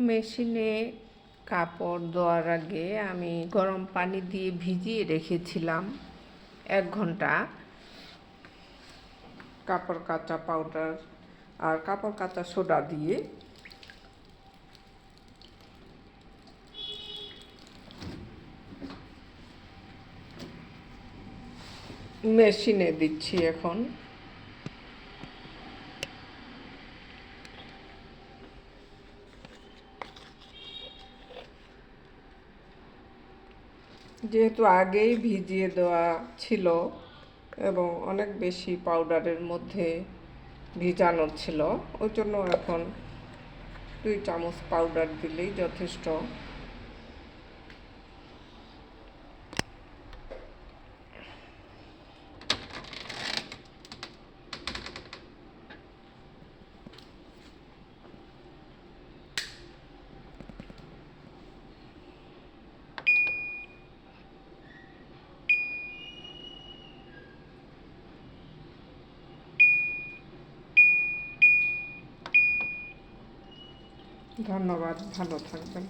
মেশিনে কাপড় ধোয়ার আগে আমি গরম পানি দিয়ে ভিজিয়ে রেখেছিলাম 1 ঘন্টা কাপড় কাচা পাউডার আর কাপড় কাচা সোডা দিয়ে। মেশিনে দিচ্ছি এখন। যেহেতু আগেই ভিজিয়ে দেওয়া ছিল এবং অনেক বেশি পাউডারের মধ্যে ভিজানো ছিল, ওই জন্য এখন 2 চামচ পাউডার দিলেই যথেষ্ট। ধন্যবাদ, ভালো থাকবেন।